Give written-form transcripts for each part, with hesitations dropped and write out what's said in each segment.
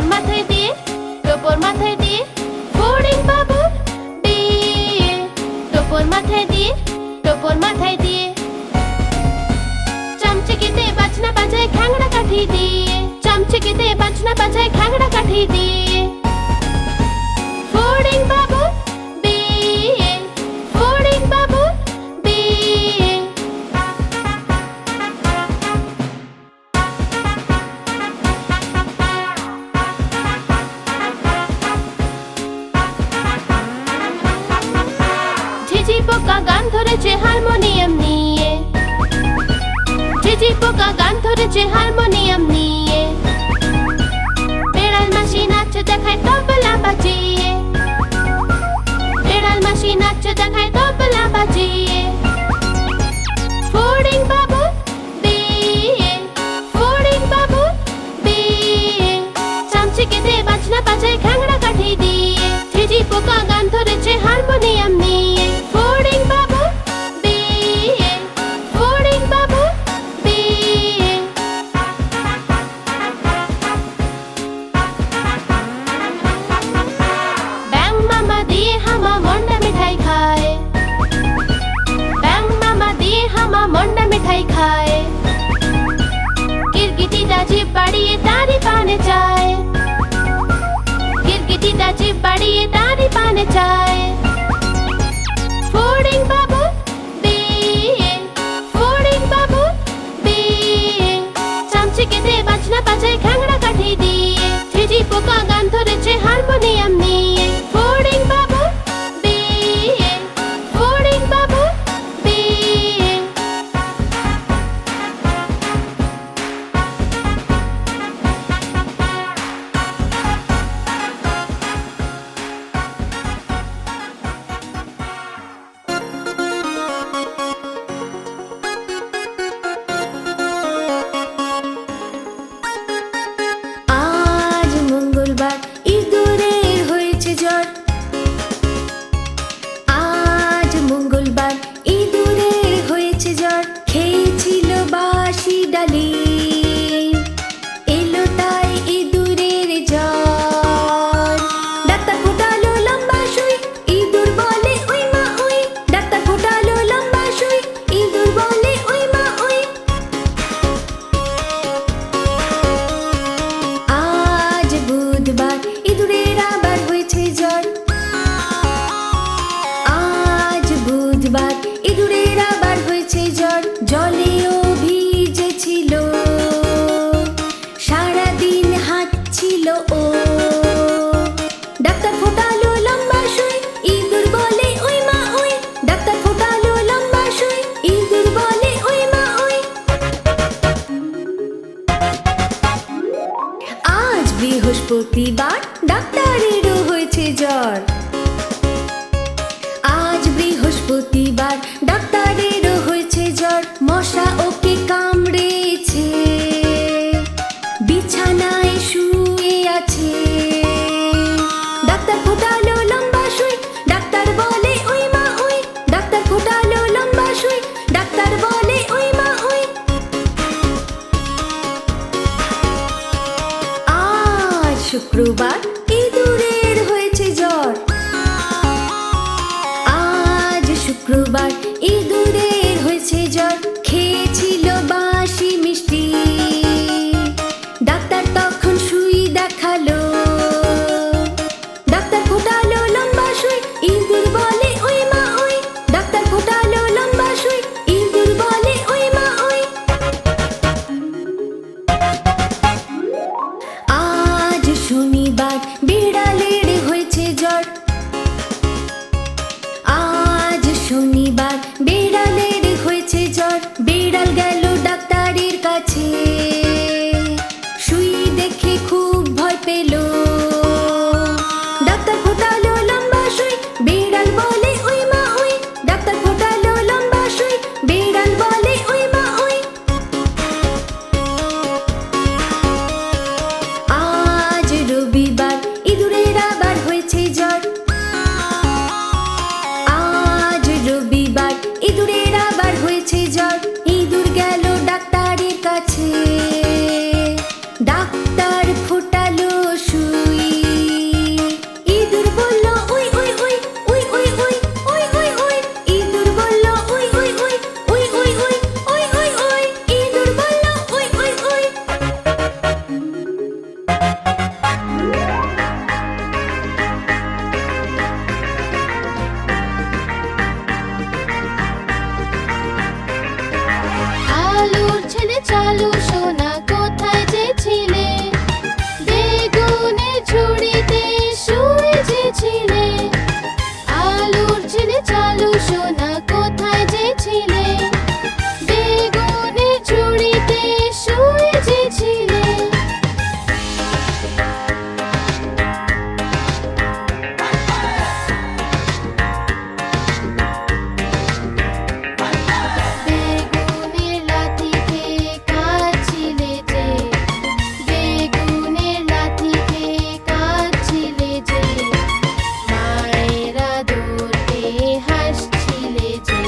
টোপর মাথায় দিয়ে, টোপর মাথায় দিয়ে ফড়িং বাবুর বিয়ে। টোপর মাথায় দিয়ে, টোপর মাথায় দিয়ে চামচিকেতে বাজনা বাজায় খ্যাংড়া কাঠি দিয়ে। চামচিকেতে বাজনা বাজায় খ্যাংড়া কাঠি দিয়ে ফড়িং বাবুর বিয়ে। ফড়িং বাবুর বিয়ে। ঝিঝি পোকা গান ধরেছে হারমোনিয়াম নিয়ে। ঝিঝি পোকা গান ধরেছে হারমোনিয়াম নিয়ে। বেড়াল মাসি নাচ দেখায় তবলা বাজিয়ে। বেড়াল মাসি নাচ দেখায় তবলা বাজিয়ে ফড়িং বাবুর বিয়ে। ফড়িং বাবুর বিয়ে। চামচিকেতে বাজনা বাজায় খ্যাংড়া কাঠি দিয়ে। ঝিঝি পোকা গান ধরেছে হারমোনিয়াম নিয়ে। ফড়িং বাবুর বিয়ে। ফড়িং বাবুর বিয়ে। ব্যাং মামা দিয়ে হামা মন্ডা মিঠাই খায়। ব্যাং মামা দিয়ে হামা মন্ডা মিঠাই খায়। কিরকিটিটা জিভ বাড়িয়ে তারি পানে চায়। কিরকিটিটা জিভ বাড়িয়ে তারি পানে চায় ফড়িং বাবুর বিয়ে। ফড়িং বাবুর বিয়ে। চামচিকেতে বাজনা বাজায় খ্যাংড়া কাঠি দিয়ে। ঝিঝি পোকা গান ধরেছে হারমোনিয়াম নিয়ে। ফড়িং বাবুর বিয়ে। ফড়িং বাবুর বিয়ে। আজ মঙ্গলবার ইঁদুরের হয়েছে জ্বর। আজ মঙ্গলবার ইঁদুরের হয়েছে জ্বর। খেয়েছিল বাসি ডালিম। এলো তাই ইঁদুরের জ্বর। ডাক্তার ফোটালো লম্বা সুই। ইঁদুর বলে ওই মা ওই। ডাক্তার ফোটালো লম্বা সুই। ইঁদুর বলে ওই মা ওই। আজ বুধবার ইঁদুরের আবার হয়েছে জ্বর। আজ বুধবার ইঁদুরের আবার হয়েছে জ্বর। জলেও ভিজেছিল। সারাদিন হাঁটছিল ও। ডাক্তার ফোটালো লম্বা সুই। ইঁদুর বলে ওই মা ওই। ডাক্তার ফোটালো লম্বা সুই। ইঁদুর বলে ওই মা ওই। আজ বৃহস্পতিবার ডাক্তারেরও হয়েছে জ্বর। আজ বৃহস্পতিবার ডাক্তারেরও হয়েছে জ্বর। মশা ওকে কামড়েছে। বিছানায় শুয়ে আছে। ডাক্তার ফোটালো লম্বা সুই। ডাক্তার বলে ওই মা ওই। ডাক্তার ফোটালো লম্বা সুই। ডাক্তার বলে ওই মা ওই। আজ শুক্রবার ইঁদুরের হয়েছে জ্বর। আজ শুক্রবার ইঁদুরের হয়েছে জ্বর। খেয়েছিল বাসি মিষ্টি। ডাক্তার তখন সুই দেখালো। ডাক্তার ফোটালো লম্বা সুই। ইঁদুর বলে ওই মা ওই। ডাক্তার ফোটালো লম্বা সুই। ইঁদুর বলে ওই মা ওই। আজ শনিবার চালু সোনা কোথায় যে ছিলে? বেগুনের ঝুড়িতে শুয়ে যে ছিলে। আলুর ছেলে চালু সোনা কোথায় যে ছিলে? বেগুনের ঝুড়িতে শুয়ে যে ছিলে। বেগুনের লাথি খেয়ে কাঁদছিলে যে। বেগুনের লাথি খেয়ে কাঁদছিলে যে। মায়েরা দৌড়তে হাসছিলে যে।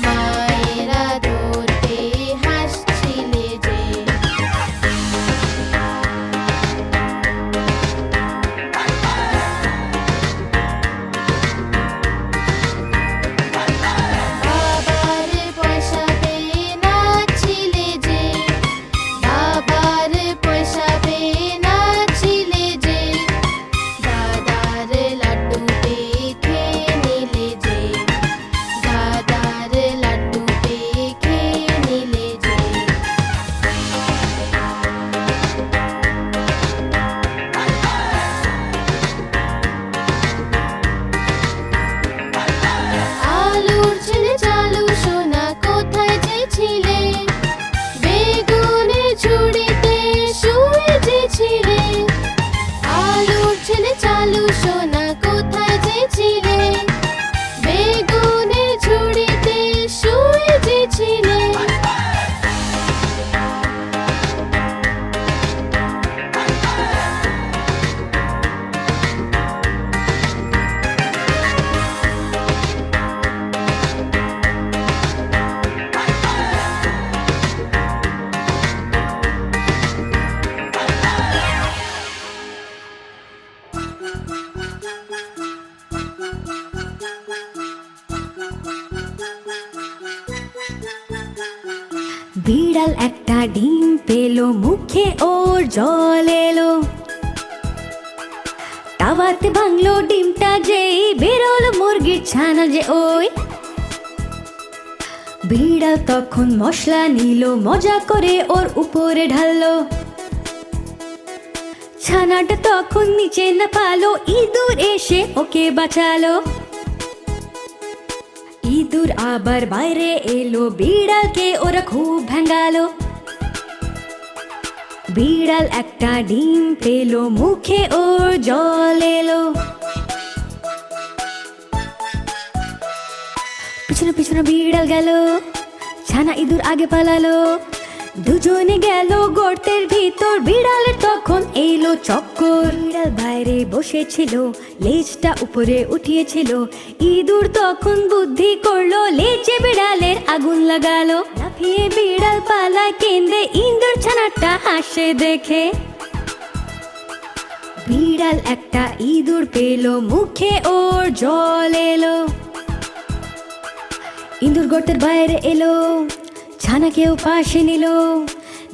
মায়েরা দৌড়তে হাসছিলে যে। বাবার পয়সা পেয়ে নাচছিলে যে। বাবার পয়সা পেয়ে নাচছিলে যে। দাদার লাড্ডু পেয়ে খেয়ে নিলে যে। দাদার লাড্ডু পেয়ে খেয়ে নিলে যে। আলুর ছেলে চালু সোনা কোথায় যে ছিলে? বেগুনের ঝুড়িতে শুয়ে যে ছিলে। আলুর ছেলে চালু সোনা কোথায় যে ছিলে? বেগুনের ঝুড়িতে শুয়ে যে ছিলে। বিড়াল একটা ডিম পেলো, মুখে ওর জল এলো। তাওয়াতে ভাঙলো ডিমটা যেই, বেরোলো মুরগির ছানা যে ওই। বিড়াল তখন মশলা নিল, মজা করে ওর উপরে ঢাললো। ছানাটা তখন নিচে না পালো, ইঁদুর এসে ওকে বাঁচালো। ইঁদুর আবার বাইরে এলো, বিড়ালকে ওরা খুব ভেঙ্গালো। বিড়াল একটা ডিম পেলো, মুখে ওর জল এলো। পিছনে পিছনে বিড়াল গেল, ছানা ইঁদুর আগে পালালো। দুজনে গেল গর্তের ভিতর, বিড়ালের তখন এলো চক্কর। বিড়াল বাইরে বসেছিল, লেজটা উপরে উঠিয়েছিল। ইঁদুর তখন বুদ্ধি করলো, লেজে বিড়ালের আগুন লাগালো। লাফিয়ে বিড়াল পালায় কেঁদে, ইঁদুর ছানাটা হাসে দেখে। বিড়াল একটা ইঁদুর পেলো, মুখে ওর জল এলো। ইঁদুর গর্তের বাইরে এলো, ছানাকেও পাশে নিল।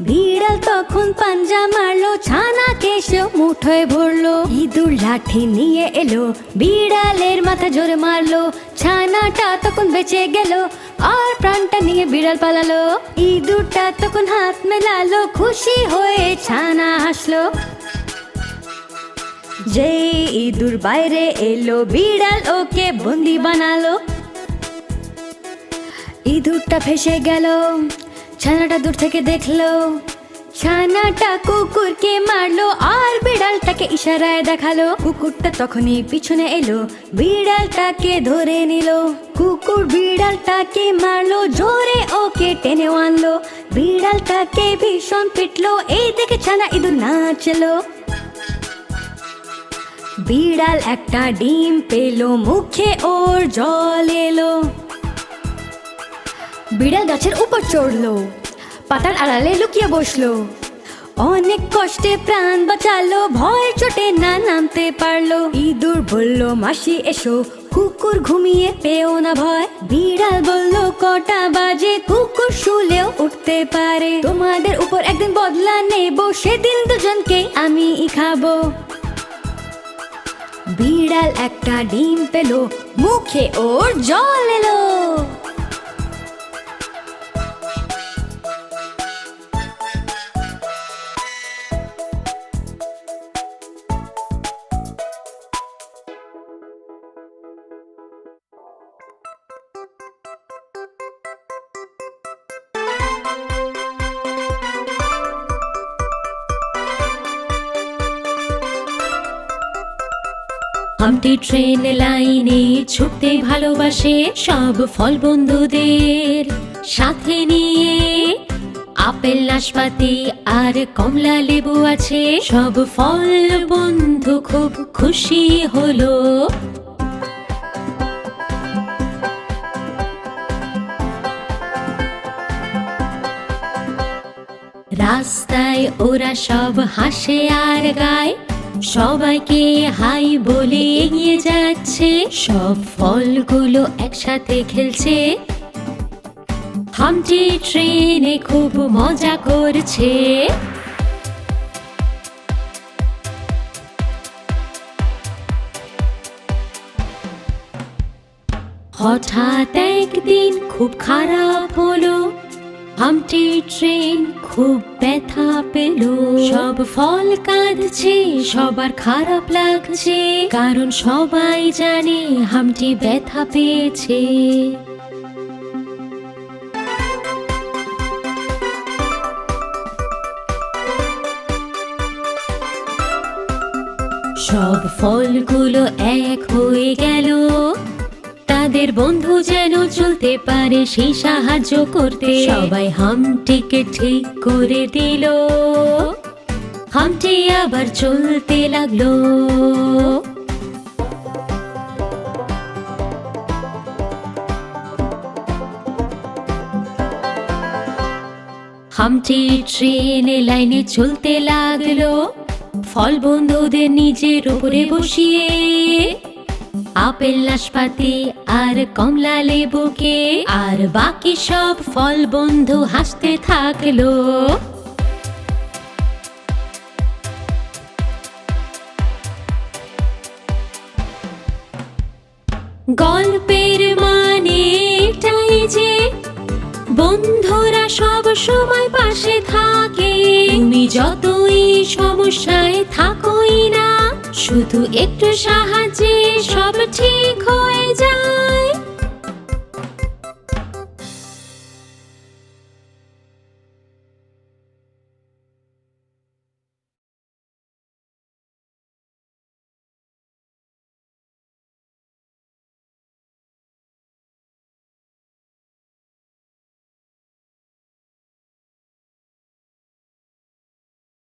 বিড়াল তখন পাঞ্জা মারলো, ছানাকে সে মুঠোয় ভরলো। ইঁদুর লাঠি নিয়ে এলো, বিড়ালের মাথা জোরে মারলো। ছানাটা তখন বেঁচে গেল, আর প্রাণটা নিয়ে বিড়াল পালালো। ইঁদুরটা তখন হাত মেলালো, খুশি হয়ে ছানা হাসলো। যেই ইঁদুর বাইরে এলো, বিড়াল ওকে বন্দি বানালো। ইঁদুরটা ভেসে গেল, ছানাটা দূর থেকে দেখলো। ছানাটা কুকুরকে মারলো, আর বিড়ালটাকে ইশারায় দেখালো। কুকুরটা তখনই পিছনে এলো, বিড়ালটাকে ধরে নিল। কুকুর বিড়ালটাকে মারলো, জোরে ওকে টেনে আনলো। বিড়ালটাকে ভীষণ পিটলো, এই দেখে ছানা ইঁদুর নাচলো। বিড়াল একটা ডিম পেলো, মুখে ওর জল এলো। বিড়াল গাছের উপর চড়লো, পাতার আড়ালে লুকিয়ে বসলো। অনেক কষ্টে প্রাণ বাঁচালো, ভয় চোটে না নামতে পারলো। ইঁদুর বলল, মাসি এসো, কুকুর ঘুমিয়ে পেও না ভয়। বিড়াল বলল, কটা বাজে, কুকুর শুলেও উঠতে পারে। তোমাদের উপর একদিন বদলা নেব, সেদিন দুজনকে আমি খাবো। বিড়াল একটা ডিম পেলো, মুখে ওর জল এলো। হামটি ট্রেন লাইনে ছুটতে ভালোবাসে সব ফল বন্ধুদের সাথে নিয়ে। আপেল নাশপাতি আর কমলা লেবু আছে, সব ফল বন্ধু খুব খুশি হলো। রাস্তায় ওরা সব হাসে আর গায়, সবাইকে হাই বলে এগিয়ে যাচ্ছে। সব ফলগুলো একসাথে খেলছে, হামটি ট্রেনে খুব মজা করছে। হঠাৎ একদিন খুব খারাপ হলো, হামটি ট্রেন খুব ব্যথা পেল। সব ফল কাঁদছে, সবার খারাপ লাগছে, কারণ সবাই জানে হামটি ব্যথা পেয়েছে। সব ফলগুলো এক হয়ে গেল, তাদের বন্ধু যেন চলতে পারে সেই সাহায্য করতে। সবাই হামটিকে ঠিক করে দিল, হামটি আবার চলতে লাগলো। হামটি ট্রেনে লাইনে চলতে লাগলো, ফল বন্ধুদের নিজের উপরে বসিয়ে। আপেল নাশপাতি আর কমলা লেবুকে, আর বাকি সব ফল বন্ধু হাসতে থাকলো। গল্পের মানে এটাই যে বন্ধুরা সব সময় পাশে থাকে। তুমি যতই সমস্যায় থাকোই না, শুধু একটু সাহায্যে সব ঠিক